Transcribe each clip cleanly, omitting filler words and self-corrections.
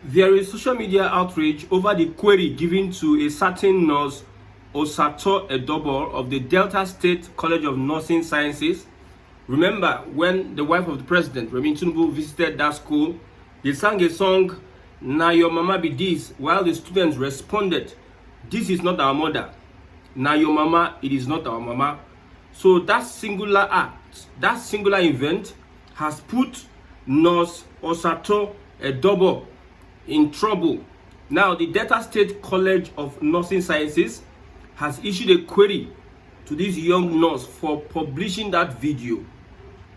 There is social media outrage over the query given to a certain nurse Osato Edobo of the Delta State College of Nursing Sciences. Remember when the wife of the president, Remi Tinubu, visited that school, they sang a song, "Na your mama be this," while the students responded, "This is not our mother. Na your mama, it is not our mama." So that singular act, that singular event has put Nurse Osato Edobo in trouble. Now, the Delta State College of Nursing Sciences has issued a query to this young nurse for publishing that video.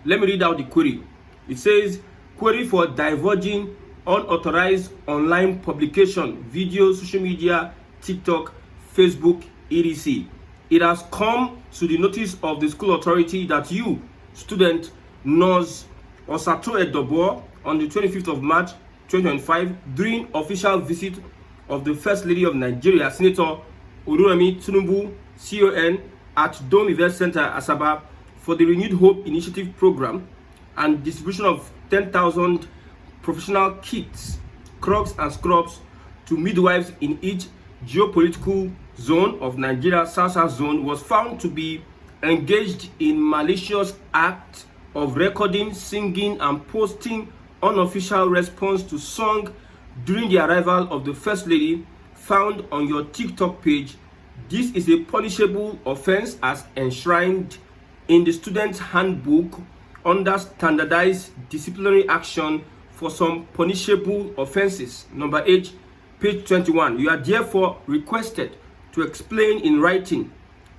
Let me read out the query. It says, query for diverging unauthorized online publication, video, social media, TikTok, Facebook, etc. It has come to the notice of the school authority that you, student nurse Osato Edobo, on the 25th of March 2025, during official visit of the First Lady of Nigeria, Senator Remi Tinubu, CON, at Dome Event Center, Asaba, for the Renewed Hope Initiative Program and distribution of 10,000 professional kits, crocs and scrubs to midwives in each geopolitical zone of Nigeria, South Zone, was found to be engaged in malicious act of recording, singing, and posting unofficial response to song during the arrival of the First Lady found on your TikTok page. This is a punishable offense as enshrined in the Student Handbook under Standardized Disciplinary Action for some punishable offenses, number 8, page 21. You are therefore requested to explain in writing,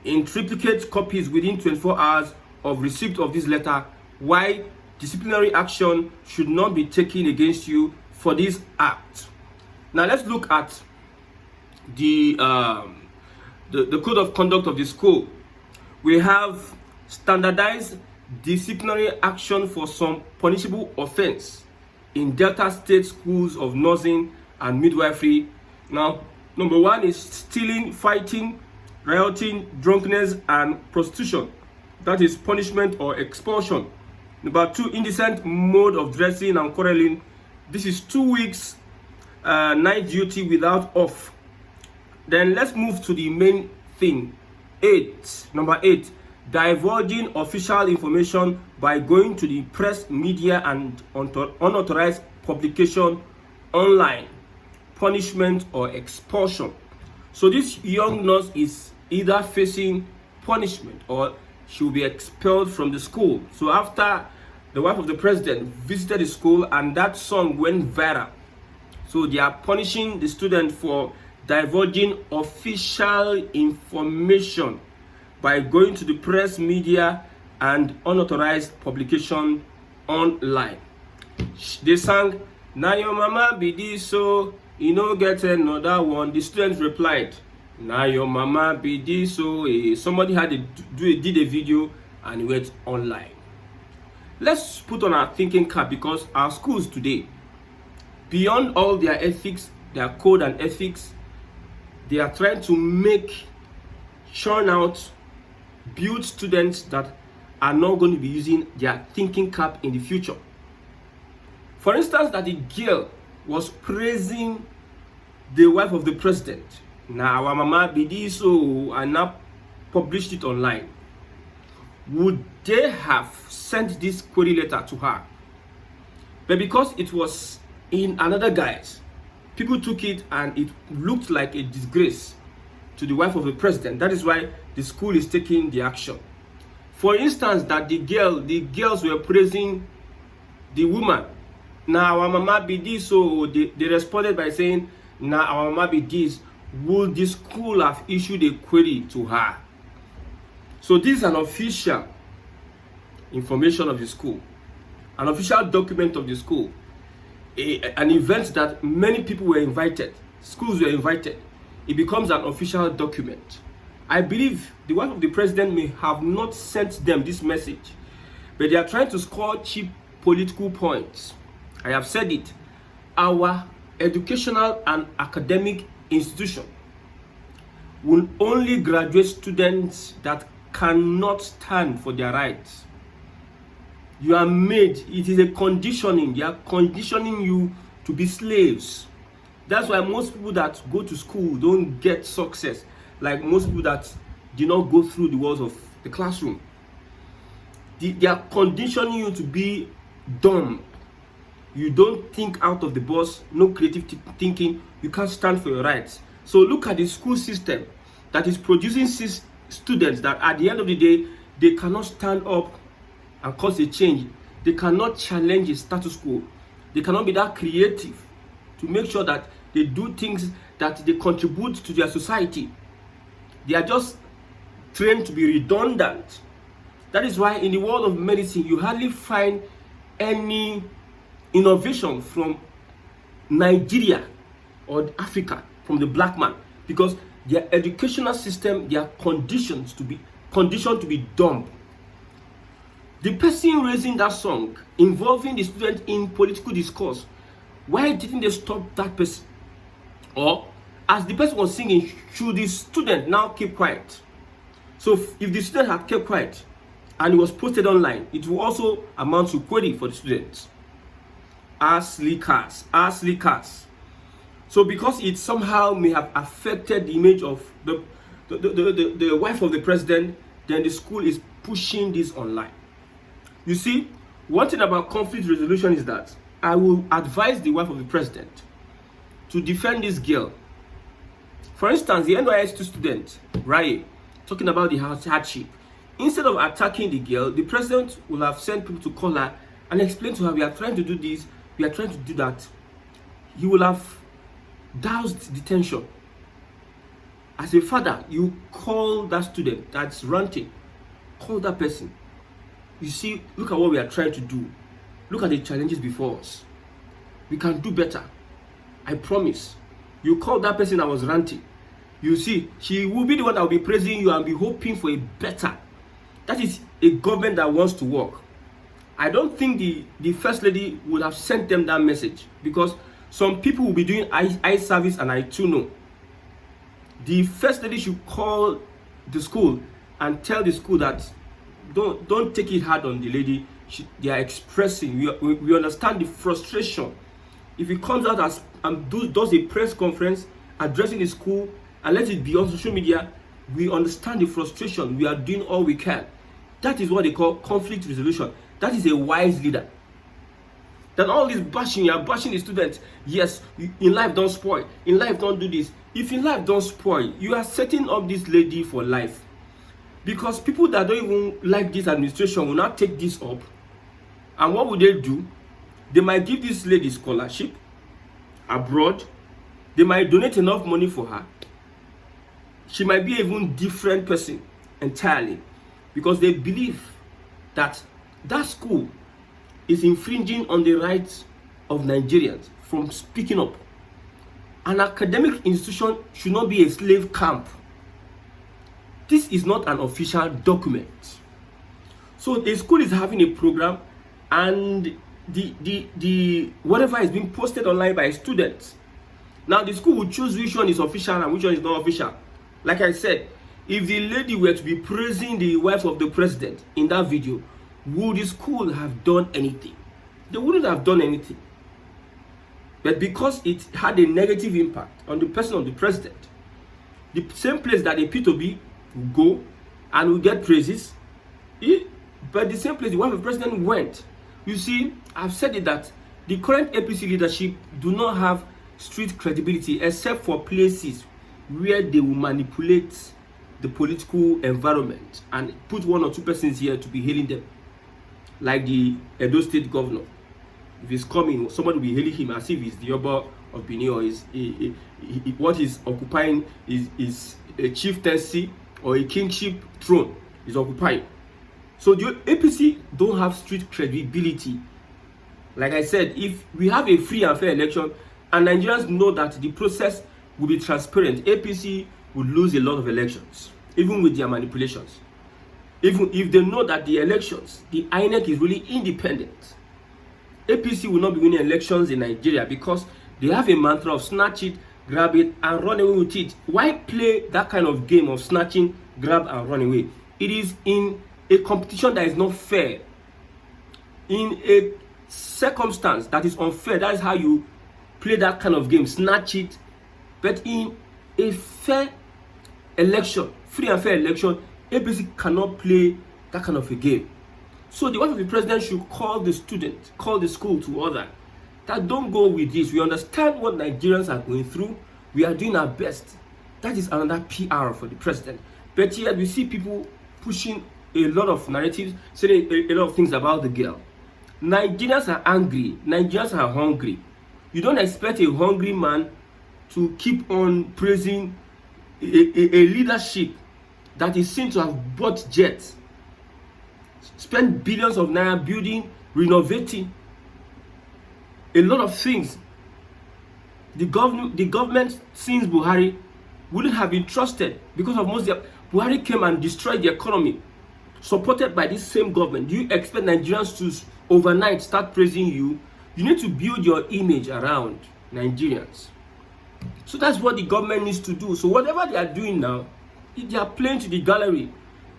in triplicate copies within 24 hours of receipt of this letter, why disciplinary action should not be taken against you for this act. Now let's look at the code of conduct of the school. We have standardized disciplinary action for some punishable offense in Delta State schools of nursing and midwifery. Now, number 1 is stealing, fighting, rioting, drunkenness, and prostitution. That is punishment or expulsion. Number 2, indecent mode of dressing and quarreling. This is 2 weeks night duty without off. Then let's move to the main thing. Number 8, divulging official information by going to the press, media, and unauthorized publication online. Punishment or expulsion. So this young nurse is either facing punishment or she will be expelled from the school. So after the wife of the president visited the school and that song went viral, so they are punishing the student for divulging official information by going to the press, media, and unauthorized publication online. They sang, "Na your mama be this, so you no get another one." The students replied, "Na your mama be this, so somebody did a video and it went online." Let's put on our thinking cap, because our schools today, beyond all their ethics, their code and ethics, they are trying to churn out, build students that are not going to be using their thinking cap in the future. For instance, that the girl was praising the wife of the president. "Now our mama be this," so, and now published it online. Would they have sent this query letter to her? But because it was in another guise, people took it and it looked like a disgrace to the wife of the president. That is why the school is taking the action. For instance, that the girls were praising the woman. "Now our mama be this," so they responded by saying, "Now our mama be this." Would the school have issued a query to her? So this is an official information of the school, an official document of the school, an event that many people were invited, schools were invited. It becomes an official document. I believe the wife of the president may have not sent them this message, but they are trying to score cheap political points. I have said it. Our educational and academic institution will only graduate students that cannot stand for their rights. You are made, it is a conditioning. They are conditioning you to be slaves. That's why most people that go to school don't get success, like most people that did not go through the walls of the classroom. They are conditioning you to be dumb. You don't think out of the box, no creative thinking, you can't stand for your rights. So look at the school system that is producing students that at the end of the day, they cannot stand up and cause a change. They cannot challenge the status quo. They cannot be that creative to make sure that they do things that they contribute to their society. They are just trained to be redundant. That is why in the world of medicine, you hardly find any innovation from Nigeria or Africa, from the black man, because their educational system, they are conditioned to be dumb. The person raising that song involving the student in political discourse, why didn't they stop that person? Or as the person was singing, should the student now keep quiet? So if the student had kept quiet and it was posted online, it will also amount to query for the students. As leakers. So because it somehow may have affected the image of the wife of the president, then the school is pushing this online. You see, one thing about conflict resolution is that I will advise the wife of the president to defend this girl. For instance, the NYS student, Remi, talking about the hardship. Instead of attacking the girl, the president will have sent people to call her and explain to her, we are trying to do this, we are trying to do that. He will have doused the tension. As a father, you call that student that's ranting, call that person. You see, look at what we are trying to do. Look at the challenges before us. We can do better. I promise. You call that person that was ranting. You see, she will be the one that will be praising you and be hoping for a better. That is a government that wants to work. I don't think the first lady would have sent them that message, because some people will be doing eye service, and I too know. The first lady should call the school and tell the school that don't take it hard on the lady. They are expressing. We understand the frustration. If it comes out as and does a press conference addressing the school and let it be on social media, we understand the frustration. We are doing all we can. That is what they call conflict resolution. That is a wise leader. Then all this bashing, you are bashing the students. Yes, in life don't spoil. In life don't do this. If in life don't spoil, you are setting up this lady for life. Because people that don't even like this administration will not take this up. And what will they do? They might give this lady scholarship abroad. They might donate enough money for her. She might be an even different person entirely, because they believe that that school is infringing on the rights of Nigerians from speaking up. An academic institution should not be a slave camp. This is not an official document. So the school is having a program, and the whatever is being posted online by students. Now the school will choose which one is official and which one is not official. Like I said, if the lady were to be praising the wife of the president in that video, would the school have done anything? They wouldn't have done anything. But because it had a negative impact on the person of the president, the same place that a P2B will go and will get praises, but the same place the wife of the president went. You see, I've said it that the current APC leadership do not have street credibility except for places where they will manipulate the political environment and put one or two persons here to be hailing them. Like the Edo State governor. If he's coming, somebody will be hailing him as if he's the Oba of Benin, or what he's occupying is a chieftaincy or a kingship throne is occupying. So the APC don't have street credibility. Like I said, if we have a free and fair election and Nigerians know that the process will be transparent, APC will lose a lot of elections, even with their manipulations. Even if they know that the elections, the INEC is really independent, APC will not be winning elections in Nigeria, because they have a mantra of snatch it, grab it, and run away with it. Why play that kind of game of snatching, grab, and run away? It is in a competition that is not fair. In a circumstance that is unfair, that is how you play that kind of game, snatch it. But in a fair election, free and fair election, APC cannot play that kind of a game. So the wife of the president should call the student, call the school to order that don't go with this. We understand what Nigerians are going through. We are doing our best. That is another PR for the president. But yet we see people pushing a lot of narratives, saying a lot of things about the girl. Nigerians are angry. Nigerians are hungry. You don't expect a hungry man to keep on praising a leadership that is seen to have bought jets, spent billions of naira building, renovating a lot of things. The government since Buhari wouldn't have been trusted because of most of Buhari came and destroyed the economy, supported by this same government. Do you expect Nigerians to overnight start praising you? You need to build your image around Nigerians. So that's what the government needs to do. So whatever they are doing now, they are playing to the gallery.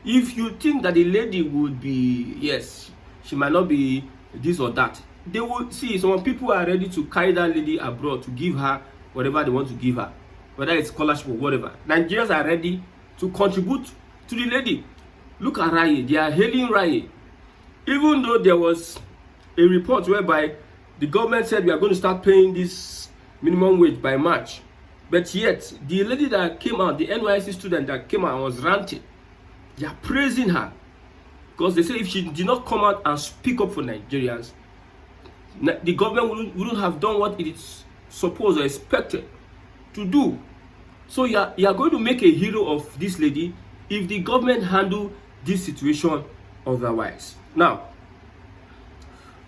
If you think that the lady would be, yes, she might not be this or that, they will see some people are ready to carry that lady abroad to give her whatever they want to give her, whether it's scholarship or whatever. Nigerians are ready to contribute to the lady. Look at Rai, they are hailing Rai. Even though there was a report whereby the government said we are going to start paying this minimum wage by March, but yet the lady that came out, the NYSC student that came out and was ranting, they are praising her because they say if she did not come out and speak up for Nigerians, the government wouldn't have done what it is supposed or expected to do. So you are going to make a hero of this lady if the government handle this situation otherwise. Now,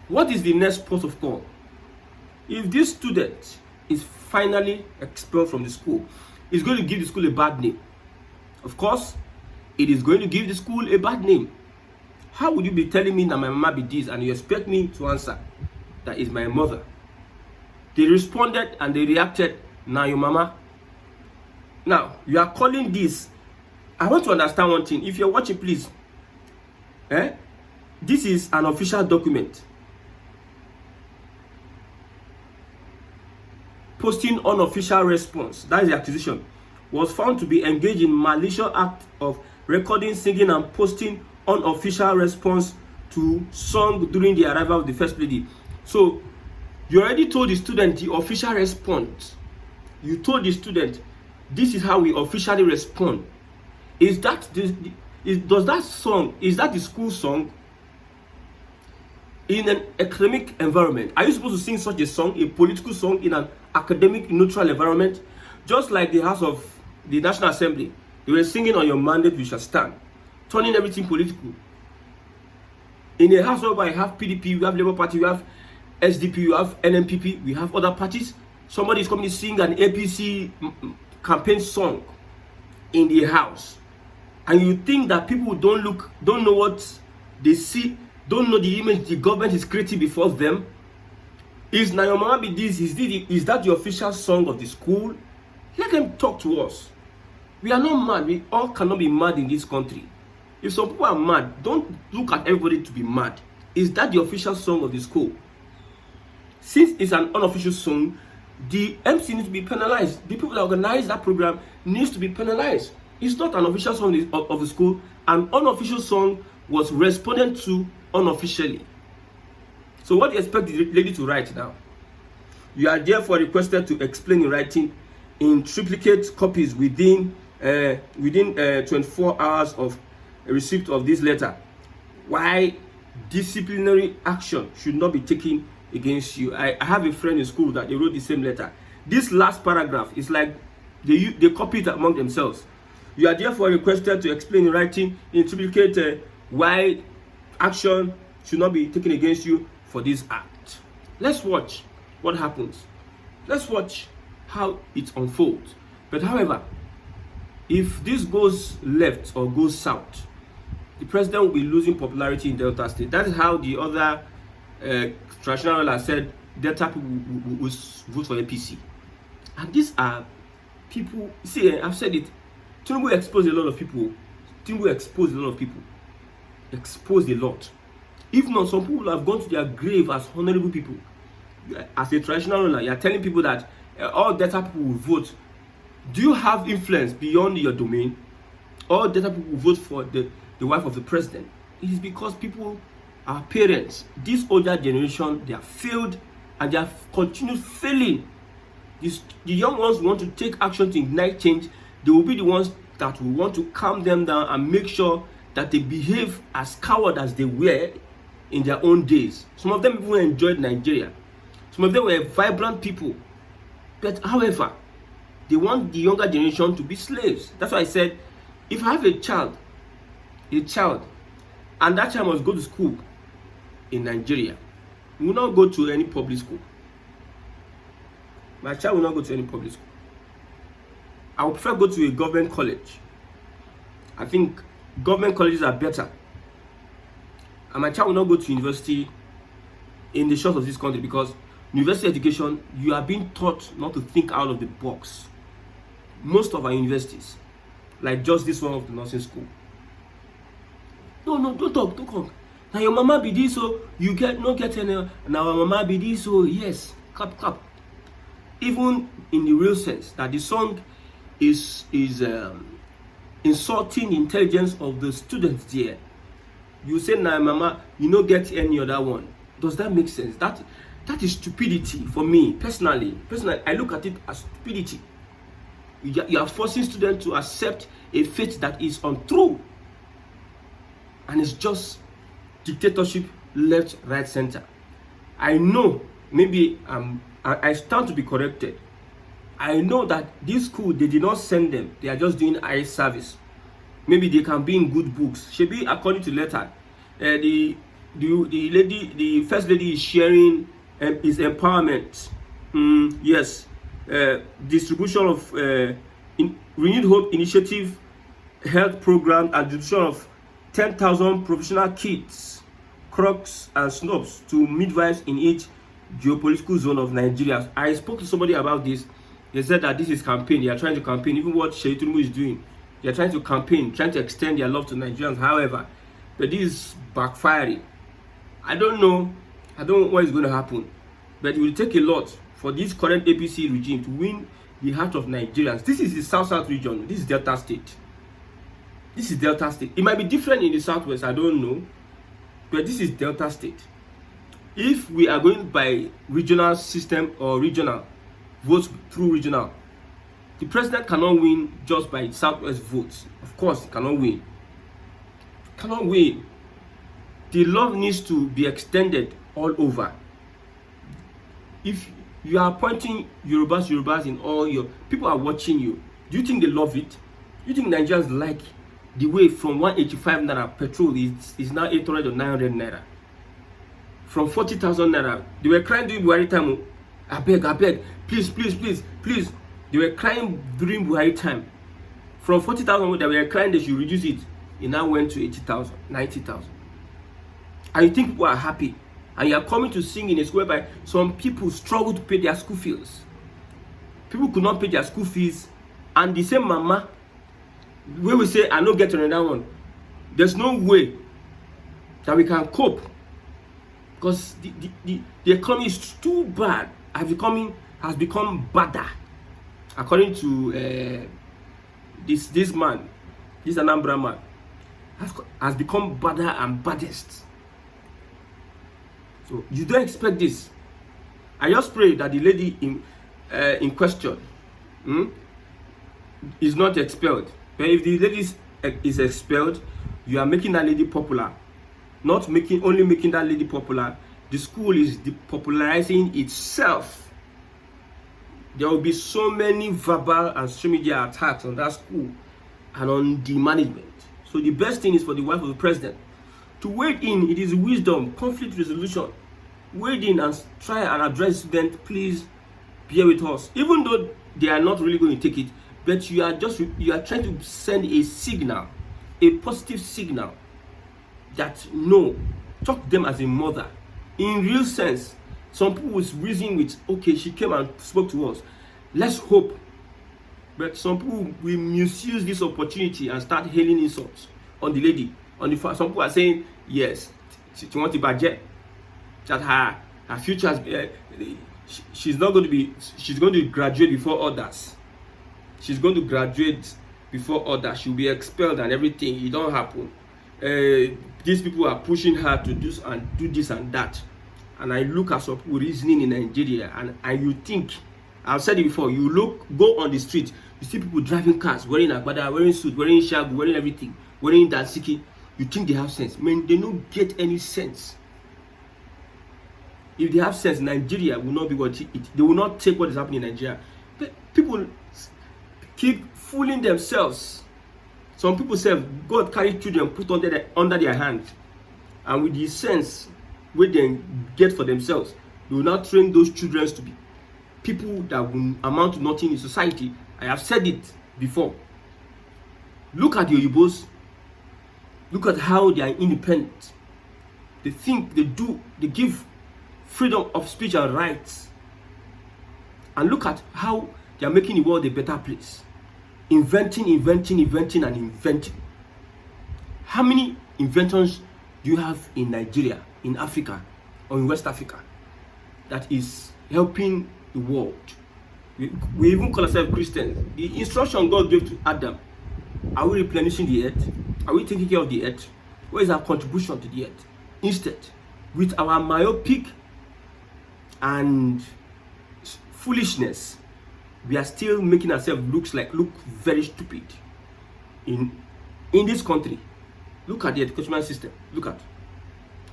what is the next port of call? If this student is finally expelled from the school, it's going to give the school a bad name. Of course, it is going to give the school a bad name. How would you be telling me that my mama be this and you expect me to answer that is my mother? They responded and they reacted, now your mama. Now, you are calling this. I want to understand one thing. If you're watching, please. This is an official document. Posting unofficial response, that is the accusation, was found to be engaged in malicious act of recording, singing, and posting unofficial response to song during the arrival of the First Lady. So, you already told the student the official response. You told the student, this is how we officially respond. Is that does that song, is that the school song? In an academic environment, are you supposed to sing such a song, a political song, in an academic neutral environment? Just like the House of the National Assembly, they were singing on your mandate we shall stand, turning everything political. In a house where we have PDP, we have Labour Party, we have SDP, we have NNPP, we have other parties. Somebody is coming to sing an APC campaign song in the house, and you think that people don't know what they see, don't know the image the government is creating before them? Is na your mama be this? Is that the official song of the school? Let them talk to us. We are not mad. We all cannot be mad in this country. If some people are mad, don't look at everybody to be mad. Is that the official song of the school? Since it's an unofficial song, the MC needs to be penalized. The people that organize that program needs to be penalized. It's not an official song of the school. An unofficial song was responded to unofficially. So what do you expect the lady to write now? You are therefore requested to explain in writing in triplicate copies within 24 hours of receipt of this letter why disciplinary action should not be taken against you. I have a friend in school that they wrote the same letter. This last paragraph is like they copy it among themselves. You are therefore requested to explain in writing in triplicate why action should not be taken against you for this act. Let's watch what happens. Let's watch how it unfolds. But however, if this goes left or goes south, the president will be losing popularity in Delta State. That is how the other traditional ruler said Delta people will vote for APC. And these are people, see, I've said it, Tinubu exposed a lot of people. Exposed a lot. If not, some people have gone to their grave as honorable people. as a traditional ruler, you are telling people that all Delta people will vote. Do you have influence beyond your domain? All Delta people will vote for the wife of the president. It is because people, our parents, this older generation, they have failed and they have continued failing. The young ones want to take action to ignite change. They will be the ones that will want to calm them down and make sure that they behave as coward as they were in their own days. Some of them even enjoyed Nigeria. Some of them were vibrant people. But however, they want the younger generation to be slaves. That's why I said, if I have a child, and that child must go to school in Nigeria, he will not go to any public school. My child will not go to any public school. I would prefer go to a government college. I think government colleges are better. And my child will not go to university in the shores of this country, because university education, you are being taught not to think out of the box. Most of our universities, like just this one of the nursing school. No, don't talk, don't come. Now your mama be this, so you get no get any. Now our mama be this, so yes, clap. Even in the real sense that the song is insulting the intelligence of the students there. You say, nah, mama, you don't get any other one. Does that make sense? That is stupidity for me personally. I look at it as stupidity. You are forcing students to accept a faith that is untrue, and it's just dictatorship, left, right, center. I know, maybe I stand to be corrected. I know that this school, they did not send them. They are just doing eye service. Maybe they can be in good books. Should be according to letter. The first lady is sharing is empowerment. Yes, distribution of renewed hope initiative, health program, and distribution of 10,000 professional kits, crocs, and snobs to midwives in each geopolitical zone of Nigeria. I spoke to somebody about this. They said that this is campaign. They are trying to campaign. Even what Tinubu is doing, they are trying to campaign, trying to extend their love to Nigerians. However, but this is backfiring. I don't know what is going to happen, but it will take a lot for this current APC regime to win the heart of Nigerians. This is the South region. This is Delta State. It might be different in the Southwest, I don't know, but this is Delta State. If we are going by regional system or regional votes through regional, the president cannot win just by Southwest votes. Of course, he cannot win. The love needs to be extended all over. If you are appointing Yorubas in all your people are watching you, do you think they love it? Do you think Nigerians like the way from 185 naira petrol is now 800 or 900 naira? From 40,000 naira, they were crying during Buhari time. I beg, please. They were crying during Buhari time. From 40,000, they were crying they should reduce it. It now went to 80,000, 90,000. And you think people are happy, and you are coming to sing in a school whereby some people struggle to pay their school fees. People could not pay their school fees, and the same mama, where we say, I don't get another one. There's no way that we can cope, because the economy is too bad. Has become badder, according to this man, this Anambra man, has become badder and baddest. So you don't expect this. I just pray that the lady in question is not expelled. But if the lady is expelled, you are making that lady popular. Not only making that lady popular, the school is depopularizing itself. There will be so many verbal and social media attacks on that school and on the management. So the best thing is for the wife of the president to wade in. It is wisdom, conflict resolution. Wade in and try and address students. Please bear with us. Even though they are not really going to take it, but you are trying to send a signal, a positive signal, that no, talk to them as a mother. In real sense, some people will reason with, okay, she came and spoke to us, let's hope. But some people will misuse this opportunity and start hailing insults on the lady. Some people are saying, yes, she wants to budget, that Her future has, she's not going to be, she's going to graduate before others. She's going to graduate before others. She'll be expelled and everything. It don't happen. These people are pushing her to do this and that. And I look at some people reasoning in Nigeria, and you think, I've said it before, you go on the street, you see people driving cars, wearing agbada, wearing suit, wearing shag, wearing everything, wearing dansiki. You think they have sense. Man, they don't get any sense. If they have sense, Nigeria will not be what they will not take what is happening in Nigeria. People keep fooling themselves. Some people say God carry children put under their hand, and with the sense where they get for themselves, they will not train those children to be people that will amount to nothing in society. I have said it before. Look at the Oyibos. Look at how they are independent. They think, they do, they give freedom of speech and rights. And look at how they are making the world a better place. Inventing, and inventing. How many inventions do you have in Nigeria, in Africa, or in West Africa that is helping the world? We even call ourselves Christians. The instruction God gave to Adam, are we replenishing the earth? Are we taking care of the earth? What is our contribution to the earth? Instead, with our myopic and foolishness, we are still making ourselves look very stupid in this country. Look at the educational system. Look at.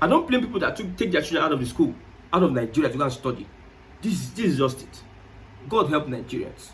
I don't blame people that take their children out of the school, out of Nigeria to go and study. This is just it. God help Nigerians.